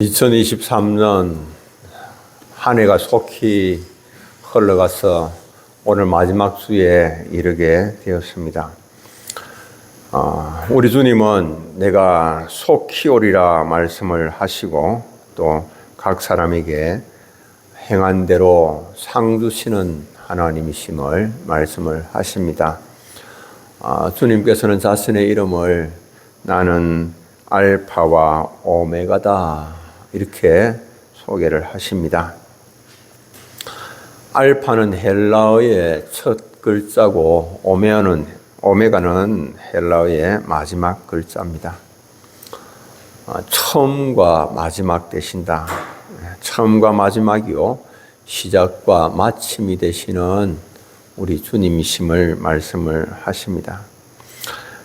2023년 한 해가 속히 흘러가서 오늘 마지막 주에 이르게 되었습니다. 우리 주님은 내가 속히 오리라 말씀을 하시고 또 각 사람에게 행한 대로 상 주시는 하나님이심을 말씀을 하십니다. 주님께서는 자신의 이름을 나는 알파와 오메가다 이렇게 소개를 하십니다. 알파는 헬라어의 첫 글자고 오메가는 헬라어의 마지막 글자입니다. 처음과 마지막 되신다. 처음과 마지막이요 시작과 마침이 되시는 우리 주님이심을 말씀을 하십니다.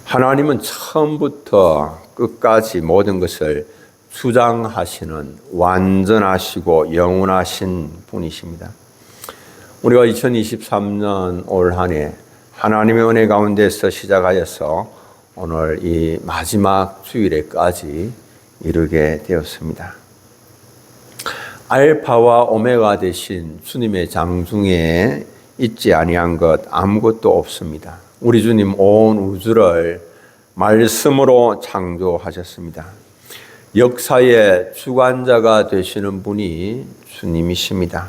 하나님은 처음부터 끝까지 모든 것을 주장하시는 완전하시고 영원하신 분이십니다. 우리가 2023년 올 한 해 하나님의 은혜 가운데서 시작하여서 오늘 이 마지막 주일에까지 이르게 되었습니다. 알파와 오메가 되신 주님의 장중에 있지 아니한 것 아무것도 없습니다. 우리 주님 온 우주를 말씀으로 창조하셨습니다. 역사의 주관자가 되시는 분이 주님이십니다.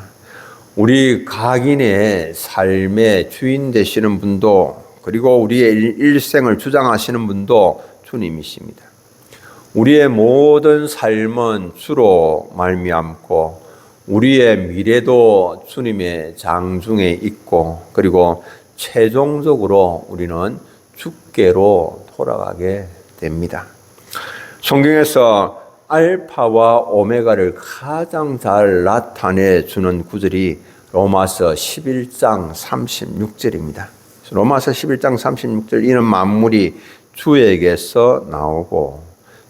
우리 각인의 삶의 주인 되시는 분도 그리고 우리의 일생을 주장하시는 분도 주님이십니다. 우리의 모든 삶은 주로 말미암고 우리의 미래도 주님의 장중에 있고 그리고 최종적으로 우리는 주께로 돌아가게 됩니다. 성경에서 알파와 오메가를 가장 잘 나타내 주는 구절이 로마서 11장 36절입니다. 로마서 11장 36절 이는 만물이 주에게서 나오고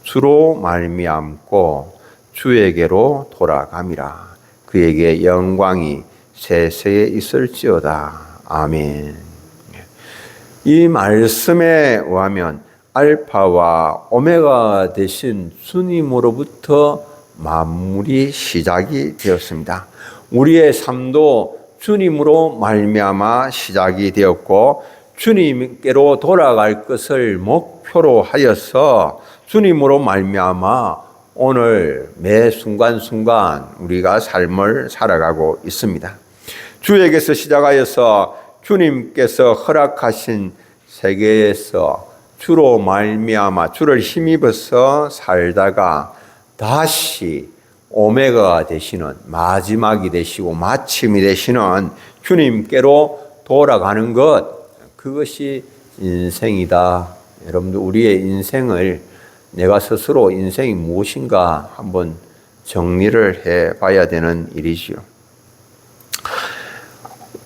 주로 말미암고 주에게로 돌아감이라. 그에게 영광이 세세에 있을지어다. 아멘. 이 말씀에 의하면 알파와 오메가 되신 주님으로부터 만물이 시작이 되었습니다. 우리의 삶도 주님으로 말미암아 시작이 되었고 주님께로 돌아갈 것을 목표로 하여서 주님으로 말미암아 오늘 매 순간순간 우리가 삶을 살아가고 있습니다. 주에게서 시작하여서 주님께서 허락하신 세계에서 주로 말미암아 주를 힘입어서 살다가 다시 오메가가 되시는 마지막이 되시고 마침이 되시는 주님께로 돌아가는 것 그것이 인생이다. 여러분들 우리의 인생을 내가 스스로 인생이 무엇인가 한번 정리를 해봐야 되는 일이지요.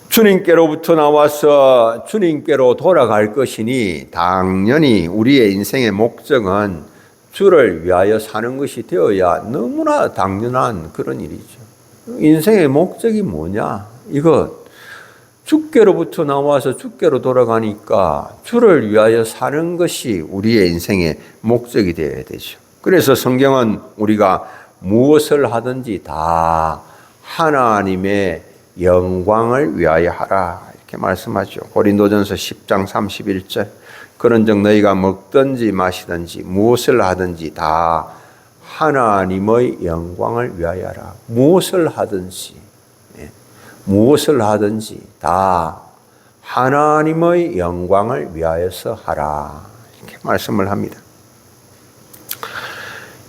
주님께로부터 나와서 주님께로 돌아갈 것이니 당연히 우리의 인생의 목적은 주를 위하여 사는 것이 되어야 너무나 당연한 그런 일이죠. 인생의 목적이 뭐냐? 이것 주께로부터 나와서 주께로 돌아가니까 주를 위하여 사는 것이 우리의 인생의 목적이 되어야 되죠. 그래서 성경은 우리가 무엇을 하든지 다 하나님의 영광을 위하여 하라 이렇게 말씀하죠. 고린도전서 10장 31절 그런즉 너희가 먹든지 마시든지 무엇을 하든지 다 하나님의 영광을 위하여 하라. 무엇을 하든지 다 하나님의 영광을 위하여서 하라 이렇게 말씀을 합니다.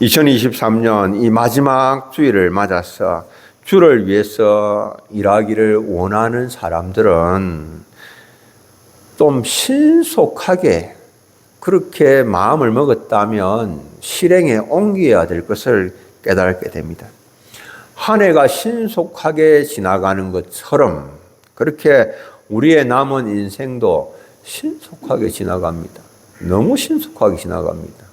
2023년 이 마지막 주일을 맞아서 주를 위해서 일하기를 원하는 사람들은 좀 신속하게 그렇게 마음을 먹었다면 실행에 옮겨야 될 것을 깨닫게 됩니다. 한 해가 신속하게 지나가는 것처럼 그렇게 우리의 남은 인생도 신속하게 지나갑니다. 너무 신속하게 지나갑니다.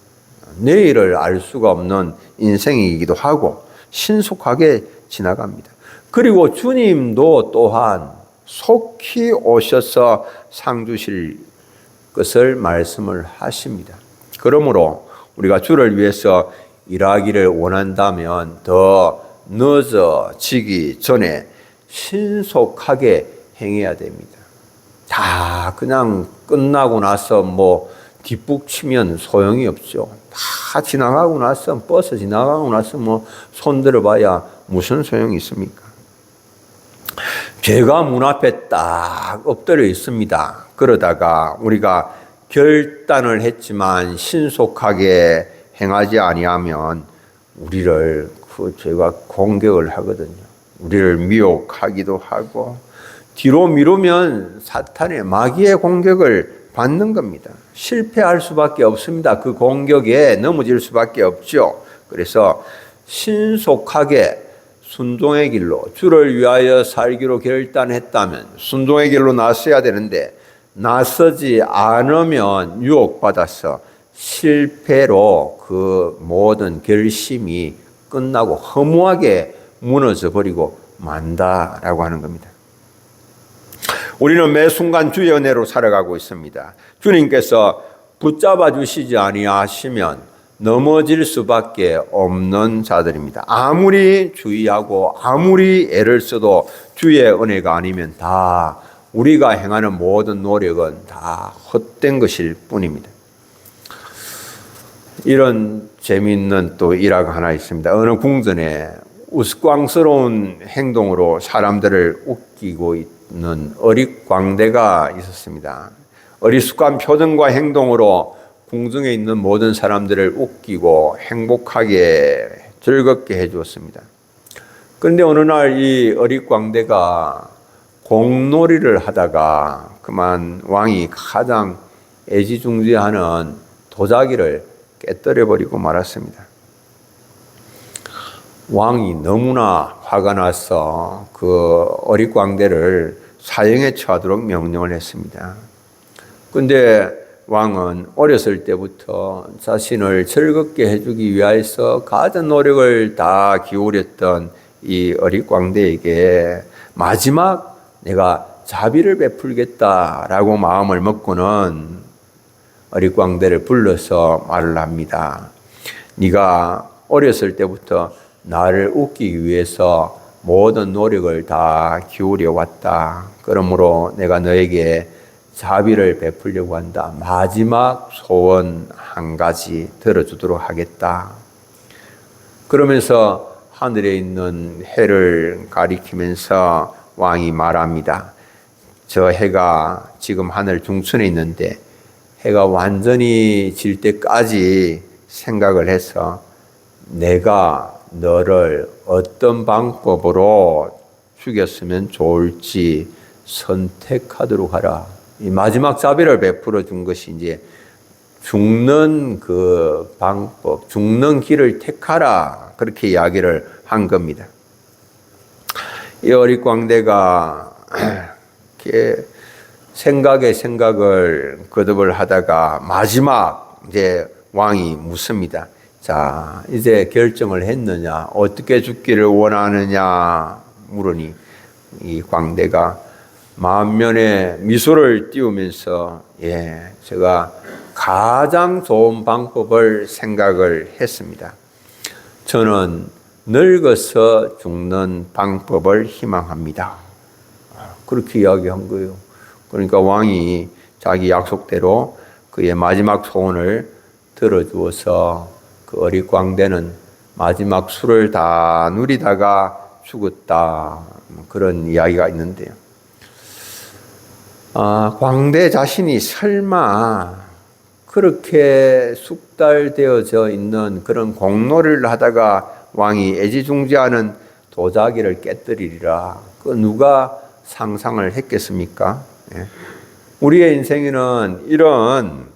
내일을 알 수가 없는 인생이기도 하고 신속하게 지나갑니다. 그리고 주님도 또한 속히 오셔서 상 주실 것을 말씀을 하십니다. 그러므로 우리가 주를 위해서 일하기를 원한다면 더 늦어지기 전에 신속하게 행해야 됩니다. 다 그냥 끝나고 나서 뒷북치면 소용이 없죠. 다 지나가고 나서, 버스 지나가고 나서 손들어 봐야 무슨 소용이 있습니까? 죄가 문 앞에 딱 엎드려 있습니다. 그러다가 우리가 결단을 했지만 신속하게 행하지 아니하면 우리를 그 죄가 공격을 하거든요. 우리를 미혹하기도 하고 뒤로 미루면 사탄의 마귀의 공격을 받는 겁니다. 실패할 수밖에 없습니다. 그 공격에 넘어질 수밖에 없죠. 그래서 신속하게 순종의 길로 주를 위하여 살기로 결단했다면 순종의 길로 나서야 되는데 나서지 않으면 유혹받아서 실패로 그 모든 결심이 끝나고 허무하게 무너져 버리고 만다라고 하는 겁니다. 우리는 매 순간 주의 은혜로 살아가고 있습니다. 주님께서 붙잡아 주시지 아니하시면 넘어질 수밖에 없는 자들입니다. 아무리 주의하고 아무리 애를 써도 주의 은혜가 아니면 다 우리가 행하는 모든 노력은 다 헛된 것일 뿐입니다. 이런 재미있는 또 일화가 하나 있습니다. 어느 궁전에 우스꽝스러운 행동으로 사람들을 웃기고 있는 어릿광대가 있었습니다. 어리숙한 표정과 행동으로 궁중에 있는 모든 사람들을 웃기고 행복하게 즐겁게 해주었습니다. 그런데 어느 날 이 어릿광대가 공놀이를 하다가 그만 왕이 가장 애지중지하는 도자기를 깨뜨려버리고 말았습니다. 왕이 너무나 화가 나서 그 어릿광대를 사형에 처하도록 명령을 했습니다. 그런데 왕은 어렸을 때부터 자신을 즐겁게 해주기 위해서 가진 노력을 다 기울였던 이 어릿광대에게 마지막 내가 자비를 베풀겠다라고 마음을 먹고는 어릿광대를 불러서 말을 합니다. 네가 어렸을 때부터 나를 웃기기 위해서 모든 노력을 다 기울여 왔다. 그러므로 내가 너에게 자비를 베풀려고 한다. 마지막 소원 한 가지 들어주도록 하겠다. 그러면서 하늘에 있는 해를 가리키면서 왕이 말합니다. 저 해가 지금 하늘 중천에 있는데 해가 완전히 질 때까지 생각을 해서 내가 너를 어떤 방법으로 죽였으면 좋을지 선택하도록 하라. 이 마지막 자비를 베풀어 준 것이 이제 죽는 그 방법, 죽는 길을 택하라. 그렇게 이야기를 한 겁니다. 이 어릿광대가 생각에 생각을 거듭을 하다가 마지막 이제 왕이 묻습니다. 자, 이제 결정을 했느냐? 어떻게 죽기를 원하느냐? 물으니 이 광대가 만면에 미소를 띄우면서 제가 가장 좋은 방법을 생각을 했습니다. 저는 늙어서 죽는 방법을 희망합니다. 그렇게 이야기한 거예요. 그러니까 왕이 자기 약속대로 그의 마지막 소원을 들어주어서 그 어릿광대는 마지막 술을 다 누리다가 죽었다. 그런 이야기가 있는데요. 광대 자신이 설마 그렇게 숙달되어져 있는 그런 공놀이를 하다가 왕이 애지중지하는 도자기를 깨뜨리리라. 그 누가 상상을 했겠습니까? 우리의 인생에는 이런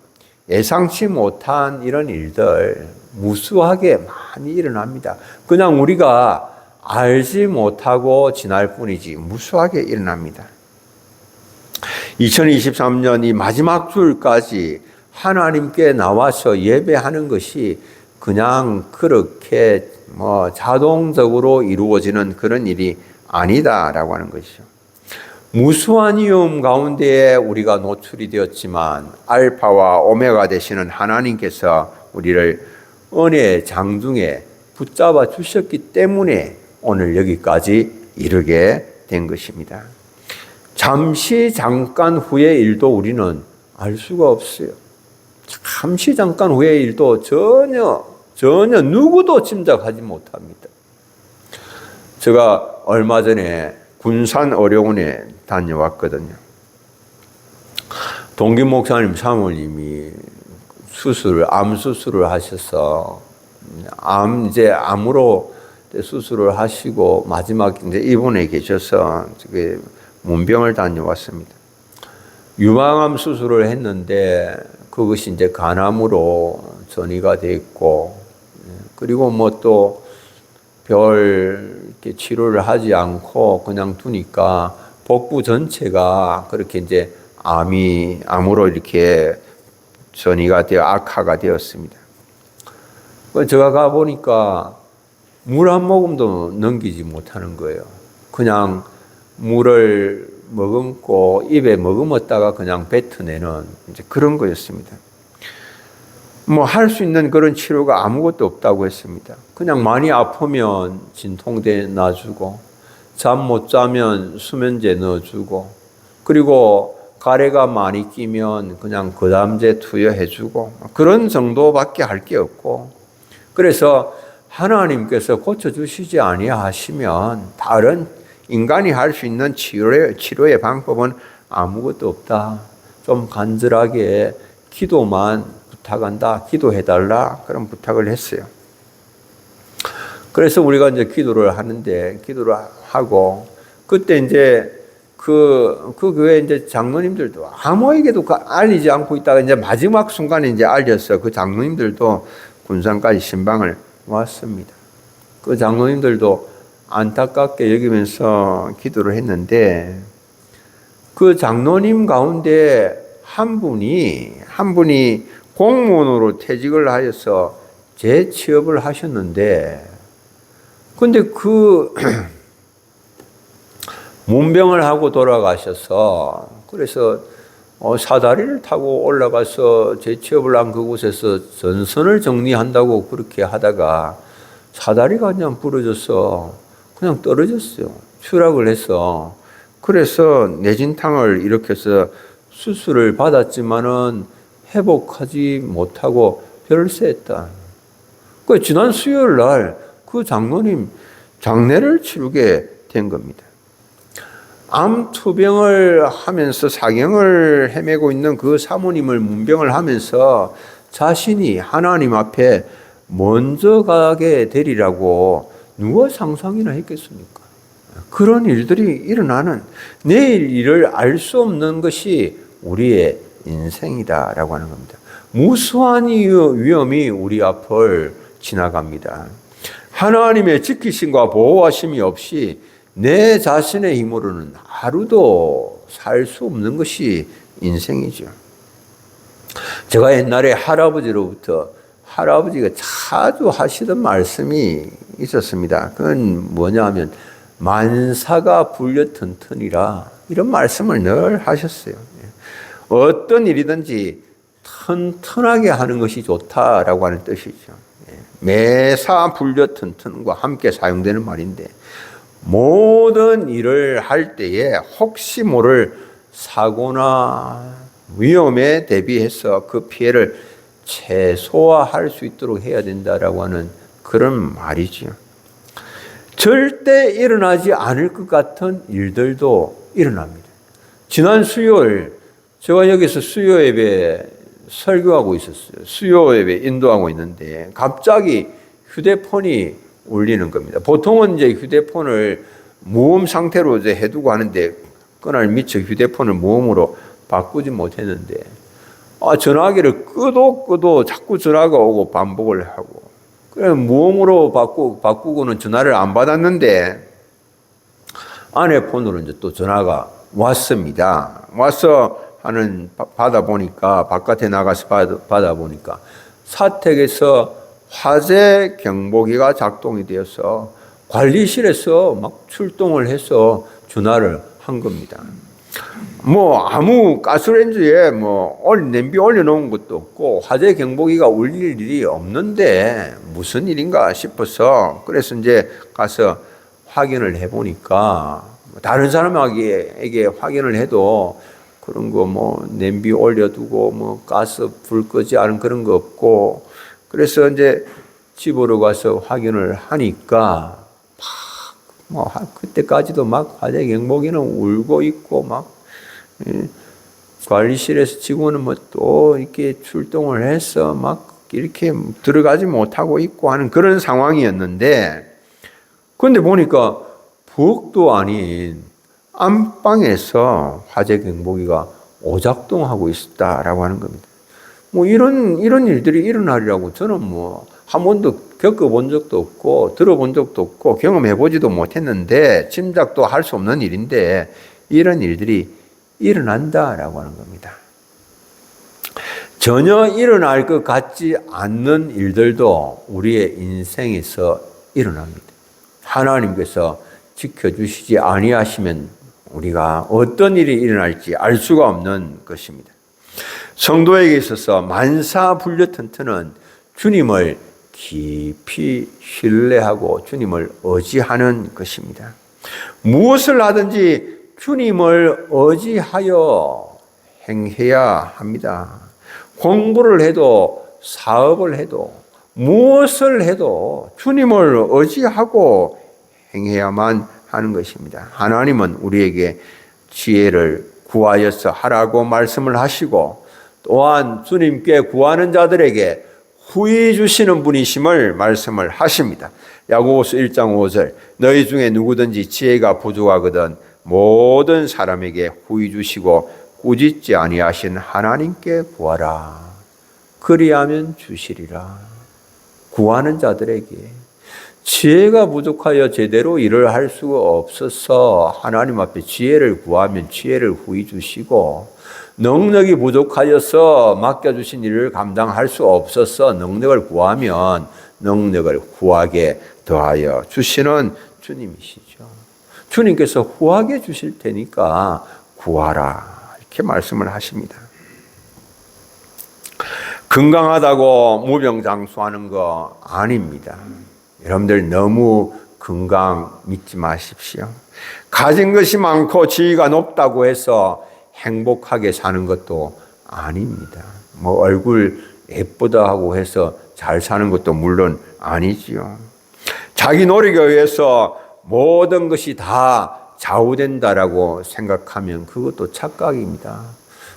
예상치 못한 이런 일들 무수하게 많이 일어납니다. 그냥 우리가 알지 못하고 지날 뿐이지 무수하게 일어납니다. 2023년 이 마지막 주일까지 하나님께 나와서 예배하는 것이 그냥 그렇게 자동적으로 이루어지는 그런 일이 아니다라고 하는 것이죠. 무수한 위험 가운데에 우리가 노출이 되었지만 알파와 오메가 되시는 하나님께서 우리를 은혜의 장중에 붙잡아 주셨기 때문에 오늘 여기까지 이르게 된 것입니다. 잠시 잠깐 후의 일도 우리는 알 수가 없어요. 잠시 잠깐 후의 일도 전혀 누구도 짐작하지 못합니다. 제가 얼마 전에 군산 의료원에 다녀왔거든요. 동기 목사님 사모님이 암 수술을 하셔서 암으로 수술을 하시고 마지막 입원해 계셔서 문병을 다녀왔습니다. 유방암 수술을 했는데 그것이 간암으로 전이가 됐고, 그리고 또 별 치료를 하지 않고 그냥 두니까 복부 전체가 그렇게 암으로 이렇게 전이가 되어 악화가 되었습니다. 제가 가보니까 물 한 모금도 넘기지 못하는 거예요. 그냥 물을 머금고 입에 머금었다가 그냥 뱉어내는 그런 거였습니다. 할 수 있는 그런 치료가 아무것도 없다고 했습니다. 그냥 많이 아프면 진통제 놔주고, 잠 못 자면 수면제 넣어주고, 그리고 가래가 많이 끼면 그냥 거담제 투여해주고, 그런 정도밖에 할 게 없고, 그래서 하나님께서 고쳐주시지 아니하시면 다른 인간이 할 수 있는 치료의 방법은 아무것도 없다. 좀 간절하게 기도만 부탁한다. 기도해달라. 그런 부탁을 했어요. 그래서 우리가 기도를 하는데, 기도를 하고, 그때 그 교회 장로님들도 아무에게도 알리지 않고 있다가 마지막 순간에 알려서 그 장로님들도 군산까지 신방을 왔습니다. 그 장로님들도 안타깝게 여기면서 기도를 했는데, 그 장로님 가운데 한 분이 공무원으로 퇴직을 하여서 재취업을 하셨는데, 근데 문병을 하고 돌아가셔서, 그래서 사다리를 타고 올라가서 재취업을 한 그곳에서 전선을 정리한다고 그렇게 하다가 사다리가 그냥 부러져서 그냥 떨어졌어요. 추락을 해서. 그래서 내진탕을 일으켜서 수술을 받았지만은 회복하지 못하고 별세했다. 지난 수요일 날 그 장로님 장례를 치르게 된 겁니다. 암 투병을 하면서 사경을 헤매고 있는 그 사모님을 문병을 하면서 자신이 하나님 앞에 먼저 가게 되리라고 누가 상상이나 했겠습니까? 그런 일들이 일어나는, 내일 일을 알 수 없는 것이 우리의 인생이다라고 하는 겁니다. 무수한 위험이 우리 앞을 지나갑니다. 하나님의 지키심과 보호하심이 없이 내 자신의 힘으로는 하루도 살 수 없는 것이 인생이죠. 제가 옛날에 할아버지가 자주 하시던 말씀이 있었습니다. 그건 뭐냐면 만사가 불려튼튼이라, 이런 말씀을 늘 하셨어요. 어떤 일이든지 튼튼하게 하는 것이 좋다라고 하는 뜻이죠. 매사 불려튼튼과 함께 사용되는 말인데, 모든 일을 할 때에 혹시 모를 사고나 위험에 대비해서 그 피해를 최소화할 수 있도록 해야 된다라고 하는 그런 말이죠. 절대 일어나지 않을 것 같은 일들도 일어납니다. 지난 수요일 제가 여기서 수요 예배 설교하고 있었어요. 수요 예배 인도하고 있는데 갑자기 휴대폰이 울리는 겁니다. 보통은 휴대폰을 무음 상태로 해두고 하는데, 그날 미처 휴대폰을 무음으로 바꾸지 못했는데, 전화기를 끄도 자꾸 전화가 오고 반복을 하고, 그래 무음으로 바꾸고는 전화를 안 받았는데, 아내 폰으로 또 전화가 왔습니다. 와서 받아보니까, 바깥에 나가서 받아보니까 사택에서 화재 경보기가 작동이 되어서 관리실에서 막 출동을 해서 전화를 한 겁니다. 뭐 아무 가스레인지에 냄비 올려놓은 것도 없고 화재 경보기가 울릴 일이 없는데 무슨 일인가 싶어서 그래서 이제 가서 확인을 해보니까 다른 사람에게 확인을 해도 그런 거 냄비 올려두고 가스 불 끄지 않은 그런 거 없고 그래서 이제 집으로 가서 확인을 하니까 그때까지도 막 화재 경보기는 울고 있고 관리실에서 직원은 또 이렇게 출동을 해서 이렇게 들어가지 못하고 있고 하는 그런 상황이었는데 그런데 보니까 부엌도 아닌 안방에서 화재 경보기가 오작동하고 있었다라고 하는 겁니다. 이런 일들이 일어나리라고 저는 한 번도 겪어본 적도 없고 들어본 적도 없고 경험해보지도 못했는데 짐작도 할 수 없는 일인데 이런 일들이 일어난다라고 하는 겁니다. 전혀 일어날 것 같지 않는 일들도 우리의 인생에서 일어납니다. 하나님께서 지켜주시지 아니하시면 우리가 어떤 일이 일어날지 알 수가 없는 것입니다. 성도에게 있어서 만사불려튼튼은 주님을 깊이 신뢰하고 주님을 의지하는 것입니다. 무엇을 하든지 주님을 의지하여 행해야 합니다. 공부를 해도 사업을 해도 무엇을 해도 주님을 의지하고 행해야만 하는 것입니다. 하나님은 우리에게 지혜를 구하여서 하라고 말씀을 하시고 또한 주님께 구하는 자들에게 후히 주시는 분이심을 말씀을 하십니다. 야고보서 1장 5절 너희 중에 누구든지 지혜가 부족하거든 모든 사람에게 후히 주시고 꾸짖지 아니하신 하나님께 구하라. 그리하면 주시리라. 구하는 자들에게 지혜가 부족하여 제대로 일을 할 수가 없어서 하나님 앞에 지혜를 구하면 지혜를 후히 주시고 능력이 부족하여서 맡겨주신 일을 감당할 수 없어서 능력을 구하면 능력을 후하게 더하여 주시는 주님이시죠. 주님께서 후하게 주실 테니까 구하라 이렇게 말씀을 하십니다. 건강하다고 무병장수하는 거 아닙니다. 여러분들 너무 건강 믿지 마십시오. 가진 것이 많고 지위가 높다고 해서 행복하게 사는 것도 아닙니다. 얼굴 예쁘다 하고 해서 잘 사는 것도 물론 아니지요. 자기 노력에 의해서 모든 것이 다 좌우된다라고 생각하면 그것도 착각입니다.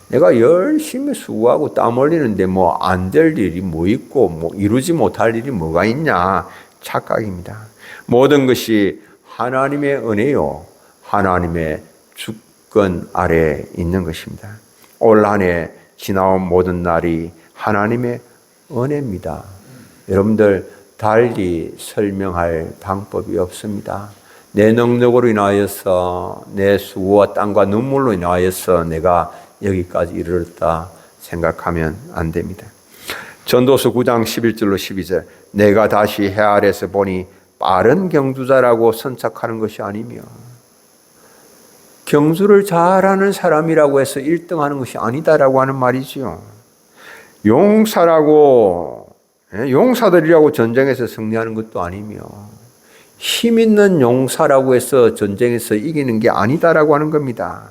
내가 열심히 수고하고 땀 흘리는데 안 될 일이 있고 이루지 못할 일이 뭐가 있냐. 착각입니다. 모든 것이 하나님의 은혜요. 하나님의 주권 아래에 있는 것입니다. 올 한 해 지나온 모든 날이 하나님의 은혜입니다. 여러분들 달리 설명할 방법이 없습니다. 내 능력으로 인하여서 내 수고와 땀과 눈물로 인하여서 내가 여기까지 이르렀다 생각하면 안 됩니다. 전도서 9장 11절로 12절 내가 다시 해 아래서 보니 빠른 경주자라고 선착하는 것이 아니며 경주를 잘하는 사람이라고 해서 1등하는 것이 아니다라고 하는 말이지요. 용사들이라고 전쟁에서 승리하는 것도 아니며 힘 있는 용사라고 해서 전쟁에서 이기는 게 아니다라고 하는 겁니다.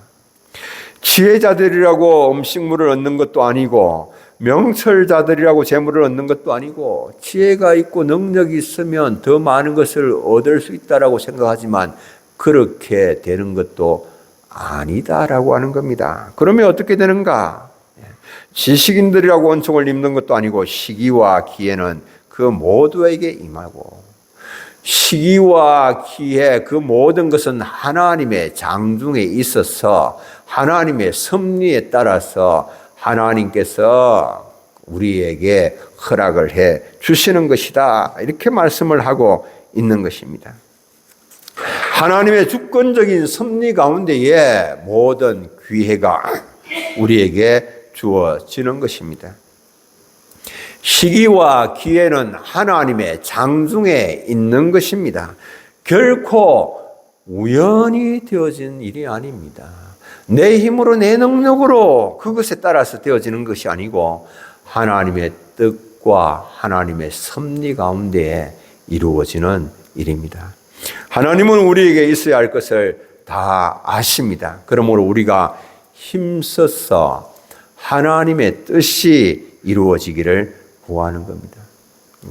지혜자들이라고 음식물을 얻는 것도 아니고 명철자들이라고 재물을 얻는 것도 아니고 지혜가 있고 능력이 있으면 더 많은 것을 얻을 수 있다라고 생각하지만 그렇게 되는 것도 아니다라고 하는 겁니다. 그러면 어떻게 되는가? 지식인들이라고 은총을 입는 것도 아니고 시기와 기회는 그 모두에게 임하고 시기와 기회 그 모든 것은 하나님의 장중에 있어서 하나님의 섭리에 따라서 하나님께서 우리에게 허락을 해 주시는 것이다. 이렇게 말씀을 하고 있는 것입니다. 하나님의 주권적인 섭리 가운데에 모든 기회가 우리에게 주어지는 것입니다. 시기와 기회는 하나님의 장중에 있는 것입니다. 결코 우연히 되어진 일이 아닙니다. 내 힘으로 내 능력으로 그것에 따라서 되어지는 것이 아니고 하나님의 뜻과 하나님의 섭리 가운데 이루어지는 일입니다. 하나님은 우리에게 있어야 할 것을 다 아십니다. 그러므로 우리가 힘써서 하나님의 뜻이 이루어지기를 구하는 겁니다.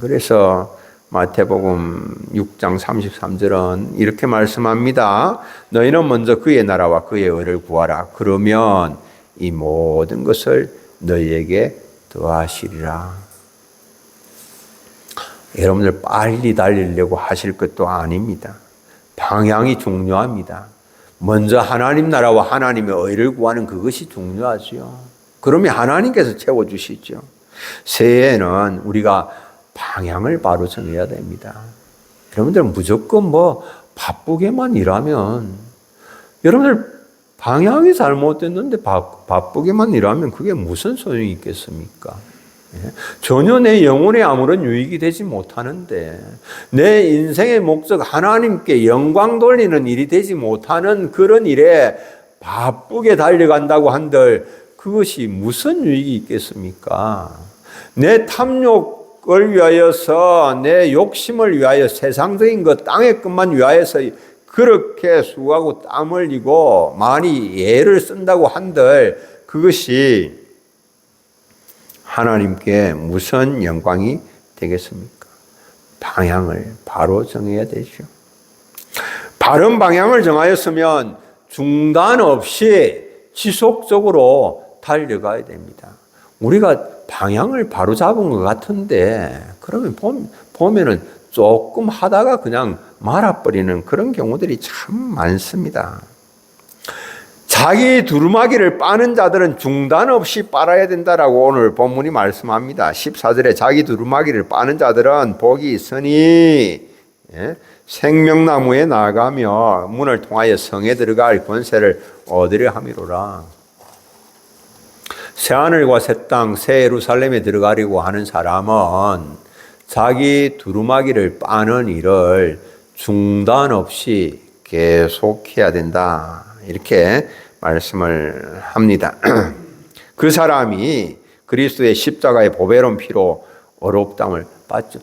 그래서 마태복음 6장 33절은 이렇게 말씀합니다. 너희는 먼저 그의 나라와 그의 의를 구하라. 그러면 이 모든 것을 너희에게 더하시리라. 여러분들 빨리 달리려고 하실 것도 아닙니다. 방향이 중요합니다. 먼저 하나님 나라와 하나님의 의를 구하는 그것이 중요하죠. 그러면 하나님께서 채워주시죠. 새해에는 우리가 방향을 바로 정해야 됩니다. 여러분들 무조건 바쁘게만 일하면, 여러분들 방향이 잘못됐는데 바쁘게만 일하면 그게 무슨 소용이 있겠습니까? 전혀 내 영혼에 아무런 유익이 되지 못하는데, 내 인생의 목적 하나님께 영광 돌리는 일이 되지 못하는 그런 일에 바쁘게 달려간다고 한들 그것이 무슨 유익이 있겠습니까? 내 탐욕을 위하여서, 내 욕심을 위하여, 세상적인 것, 땅의 것만 위하여서 그렇게 수고하고 땀 흘리고 많이 애를 쓴다고 한들 그것이 하나님께 무슨 영광이 되겠습니까? 방향을 바로 정해야 되죠. 바른 방향을 정하였으면 중단 없이 지속적으로 달려가야 됩니다. 우리가 방향을 바로 잡은 것 같은데, 그러면 보면은 조금 하다가 그냥 말아버리는 그런 경우들이 참 많습니다. 자기 두루마기를 빠는 자들은 중단 없이 빨아야 된다라고 오늘 본문이 말씀합니다. 14절에 자기 두루마기를 빠는 자들은 복이 있으니 생명나무에 나아가며 문을 통하여 성에 들어갈 권세를 얻으려 함이로라. 새하늘과 새 땅, 새 예루살렘에 들어가려고 하는 사람은 자기 두루마기를 빠는 일을 중단 없이 계속해야 된다. 이렇게 말씀을 합니다. 그 사람이 그리스도의 십자가의 보배로운 피로 어렵담을 받죠.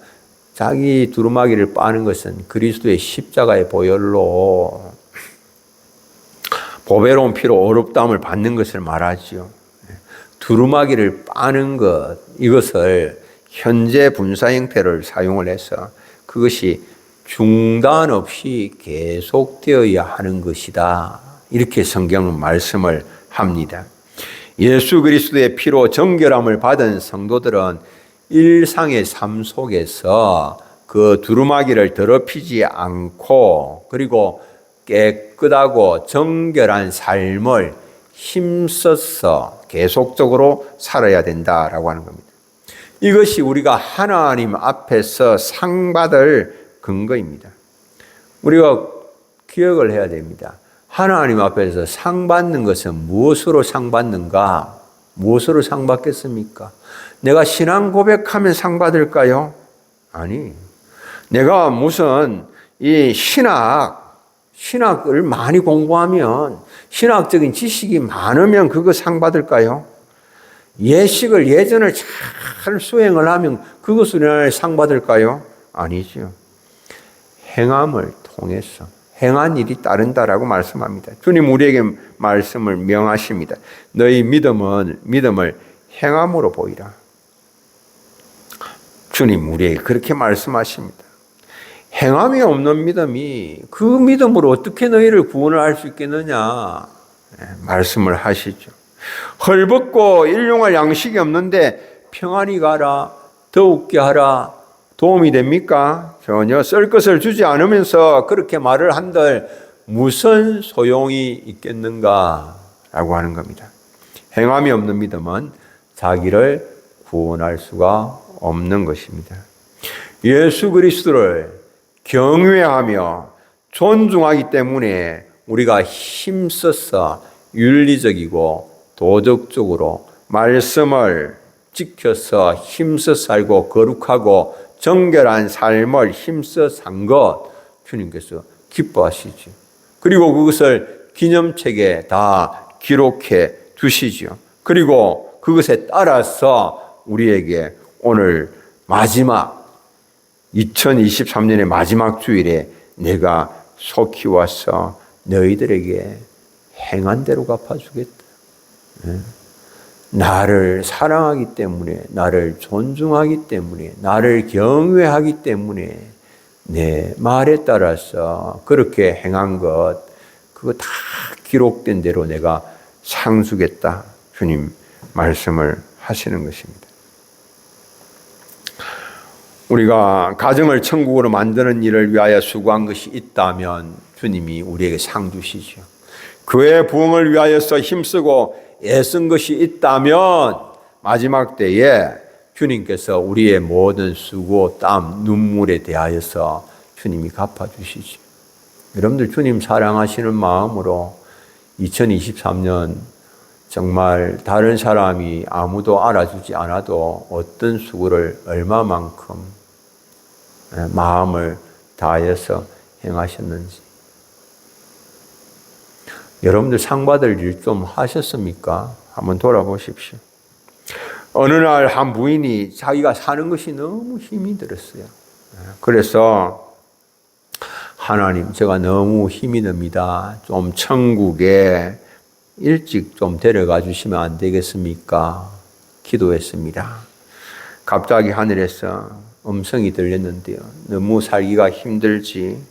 자기 두루마기를 빠는 것은 그리스도의 십자가의 보혈로 보배로운 피로 어렵담을 받는 것을 말하지요. 두루마기를 빠는 것, 이것을 현재 분사 형태를 사용을 해서 그것이 중단 없이 계속되어야 하는 것이다. 이렇게 성경은 말씀을 합니다. 예수 그리스도의 피로 정결함을 받은 성도들은 일상의 삶 속에서 그 두루마기를 더럽히지 않고 그리고 깨끗하고 정결한 삶을 힘써서 계속적으로 살아야 된다라고 하는 겁니다. 이것이 우리가 하나님 앞에서 상 받을 근거입니다. 우리가 기억을 해야 됩니다. 하나님 앞에서 상 받는 것은 무엇으로 상 받는가? 무엇으로 상 받겠습니까? 내가 신앙 고백하면 상 받을까요? 아니. 내가 무슨 이 신학을 많이 공부하면, 신학적인 지식이 많으면 그거 상 받을까요? 예식을 예전을 잘 수행을 하면 그것으로 상 받을까요? 아니죠. 행함을 통해서 행한 일이 따른다라고 말씀합니다. 주님 우리에게 말씀을 명하십니다. 너희 믿음을 행함으로 보이라. 주님 우리에게 그렇게 말씀하십니다. 행함이 없는 믿음이 그 믿음으로 어떻게 너희를 구원을 할 수 있겠느냐 말씀을 하시죠. 헐벗고 일용할 양식이 없는데 평안히 가라, 더욱게 하라, 도움이 됩니까? 전혀. 쓸 것을 주지 않으면서 그렇게 말을 한들 무슨 소용이 있겠는가 라고 하는 겁니다. 행함이 없는 믿음은 자기를 구원할 수가 없는 것입니다. 예수 그리스도를 경외하며 존중하기 때문에 우리가 힘써서 윤리적이고 도덕적으로 말씀을 지켜서 힘써 살고 거룩하고 정결한 삶을 힘써 산 것 주님께서 기뻐하시지. 그리고 그것을 기념책에 다 기록해 두시죠. 그리고 그것에 따라서 우리에게 오늘 마지막 2023년의 마지막 주일에 내가 속히 와서 너희들에게 행한 대로 갚아주겠다. 나를 사랑하기 때문에, 나를 존중하기 때문에, 나를 경외하기 때문에 내 말에 따라서 그렇게 행한 것, 그거 다 기록된 대로 내가 상주겠다. 주님 말씀을 하시는 것입니다. 우리가 가정을 천국으로 만드는 일을 위하여 수고한 것이 있다면 주님이 우리에게 상 주시죠. 그의 부흥을 위하여서 힘쓰고 애쓴 것이 있다면 마지막 때에 주님께서 우리의 모든 수고, 땀, 눈물에 대하여서 주님이 갚아주시죠. 여러분들 주님 사랑하시는 마음으로 2023년 정말 다른 사람이 아무도 알아주지 않아도 어떤 수고를 얼마만큼 마음을 다하여서 행하셨는지. 여러분들 상 받을 일 좀 하셨습니까? 한번 돌아보십시오. 어느 날 한 부인이 자기가 사는 것이 너무 힘이 들었어요. 그래서 하나님, 제가 너무 힘이 듭니다. 좀 천국에 일찍 좀 데려가 주시면 안 되겠습니까? 기도했습니다. 갑자기 하늘에서 음성이 들렸는데요. 너무 살기가 힘들지.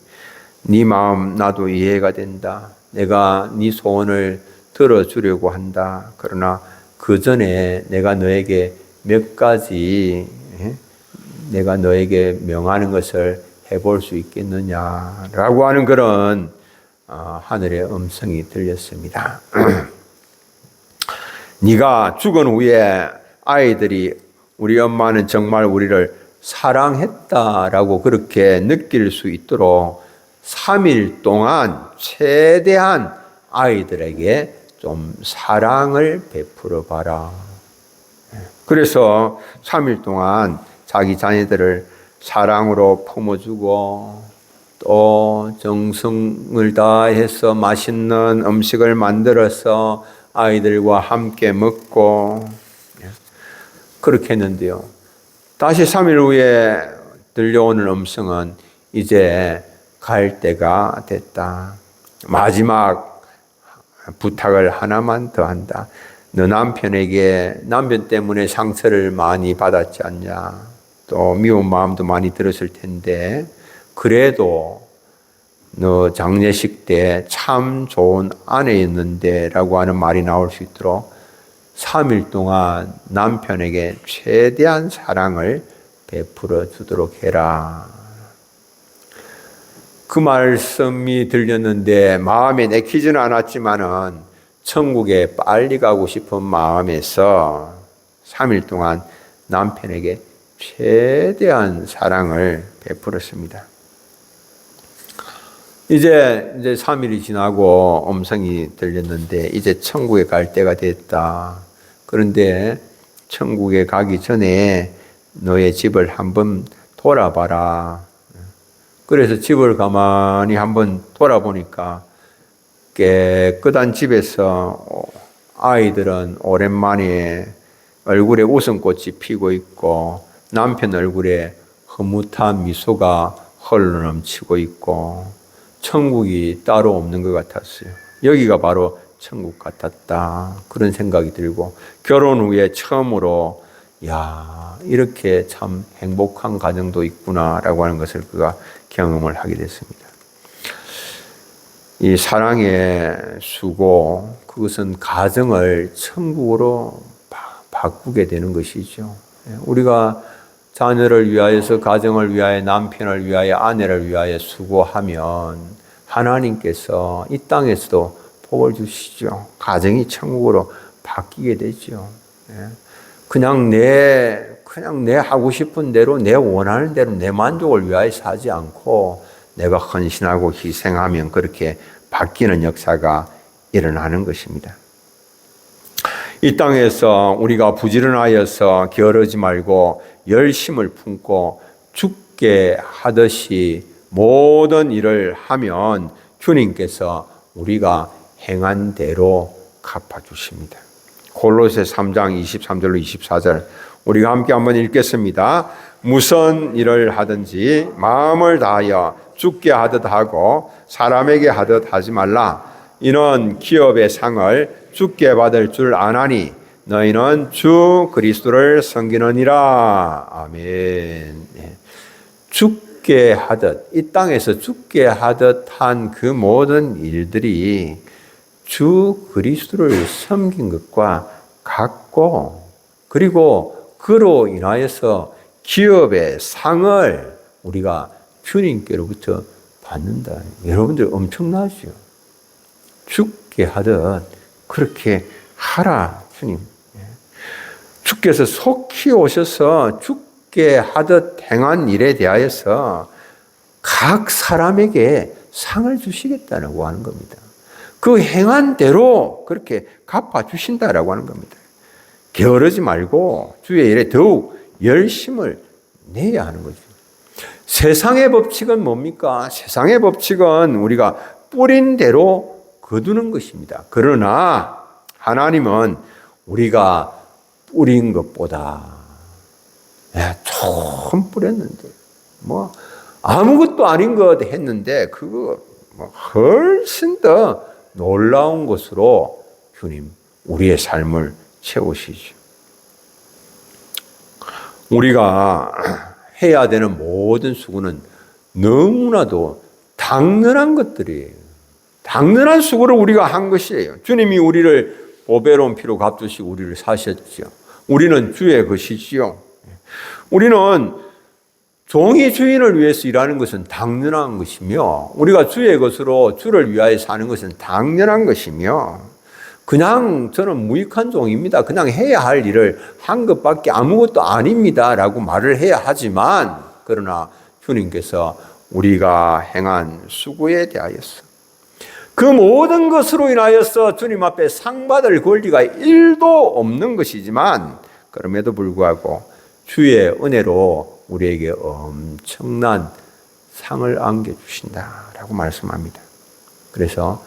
네 마음 나도 이해가 된다. 내가 네 소원을 들어주려고 한다. 그러나 그 전에 내가 너에게 몇 가지 내가 너에게 명하는 것을 해볼 수 있겠느냐라고 하는 그런 하늘의 음성이 들렸습니다. 네가 죽은 후에 아이들이 우리 엄마는 정말 우리를 사랑했다라고 그렇게 느낄 수 있도록 3일 동안 최대한 아이들에게 좀 사랑을 베풀어 봐라. 그래서 3일 동안 자기 자녀들을 사랑으로 품어주고 또 정성을 다해서 맛있는 음식을 만들어서 아이들과 함께 먹고 그렇게 했는데요. 다시 3일 후에 들려오는 음성은 이제 갈 때가 됐다. 마지막 부탁을 하나만 더 한다. 너 남편 때문에 상처를 많이 받았지 않냐. 또 미운 마음도 많이 들었을 텐데 그래도 너 장례식 때 참 좋은 아내였는데 라고 하는 말이 나올 수 있도록 3일 동안 남편에게 최대한 사랑을 베풀어 주도록 해라. 그 말씀이 들렸는데 마음에 내키지는 않았지만은 천국에 빨리 가고 싶은 마음에서 3일 동안 남편에게 최대한 사랑을 베풀었습니다. 이제 3일이 지나고 음성이 들렸는데 이제 천국에 갈 때가 됐다. 그런데 천국에 가기 전에 너의 집을 한번 돌아봐라. 그래서 집을 가만히 한번 돌아보니까 깨끗한 집에서 아이들은 오랜만에 얼굴에 웃음꽃이 피고 있고 남편 얼굴에 흐뭇한 미소가 흘러넘치고 있고 천국이 따로 없는 것 같았어요. 여기가 바로 천국 같았다. 그런 생각이 들고 결혼 후에 처음으로 이렇게 참 행복한 가정도 있구나라고 하는 것을 그가 경험을 하게 됐습니다. 이 사랑의 수고, 그것은 가정을 천국으로 바꾸게 되는 것이죠. 우리가 자녀를 위하여서, 가정을 위하여, 남편을 위하여, 아내를 위하여 수고하면 하나님께서 이 땅에서도 복을 주시죠. 가정이 천국으로 바뀌게 되죠. 그냥 내 하고 싶은 대로, 내 원하는 대로, 내 만족을 위하여 사지 않고 내가 헌신하고 희생하면 그렇게 바뀌는 역사가 일어나는 것입니다. 이 땅에서 우리가 부지런하여서 게으르지 말고 열심을 품고 죽게 하듯이 모든 일을 하면 주님께서 우리가 행한 대로 갚아주십니다. 골로새 3장 23절로 24절 우리가 함께 한번 읽겠습니다. 무슨 일을 하든지 마음을 다하여 주께 하듯 하고 사람에게 하듯 하지 말라. 이는 기업의 상을 주께 받을 줄 아나니 너희는 주 그리스도를 섬기느니라. 아멘. 죽게 하듯, 이 땅에서 죽게 하듯 한 그 모든 일들이 주 그리스도를 섬긴 것과 같고, 그리고 그로 인하여서 기업의 상을 우리가 주님께로부터 받는다. 여러분들 엄청나죠? 죽게 하듯 그렇게 하라, 주님. 주께서 속히 오셔서 죽게 하듯 행한 일에 대하여서 각 사람에게 상을 주시겠다고 하는 겁니다. 그 행한 대로 그렇게 갚아주신다라고 하는 겁니다. 게으르지 말고 주의 일에 더욱 열심을 내야 하는 거죠. 세상의 법칙은 뭡니까? 세상의 법칙은 우리가 뿌린 대로 거두는 것입니다. 그러나 하나님은 우리가 뿌린 것보다 좀 뿌렸는데 아무것도 아닌 것 했는데 그거 훨씬 더 놀라운 것으로 주님 우리의 삶을 채우시죠. 우리가 해야 되는 모든 수고는 너무나도 당연한 것들이에요. 당연한 수고를 우리가 한 것이에요. 주님이 우리를 보배로운 피로 값주시고 우리를 사셨죠. 우리는 주의 것이지요. 우리는 종이 주인을 위해서 일하는 것은 당연한 것이며 우리가 주의 것으로 주를 위하여 사는 것은 당연한 것이며 그냥 저는 무익한 종입니다. 그냥 해야 할 일을 한 것밖에 아무것도 아닙니다. 라고 말을 해야 하지만 그러나 주님께서 우리가 행한 수고에 대하여서 그 모든 것으로 인하여서 주님 앞에 상 받을 권리가 1도 없는 것이지만 그럼에도 불구하고 주의 은혜로 우리에게 엄청난 상을 안겨주신다라고 말씀합니다. 그래서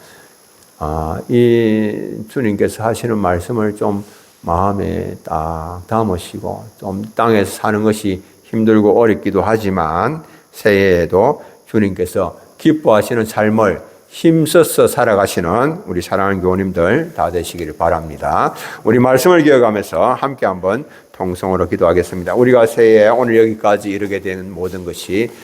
이 주님께서 하시는 말씀을 좀 마음에 딱 담으시고 좀 땅에서 사는 것이 힘들고 어렵기도 하지만 새해에도 주님께서 기뻐하시는 삶을 힘써서 살아가시는 우리 사랑하는 교우님들 다 되시기를 바랍니다. 우리 말씀을 기억하면서 함께 한번 통성으로 기도하겠습니다. 우리가 새해에 오늘 여기까지 이르게 되는 모든 것이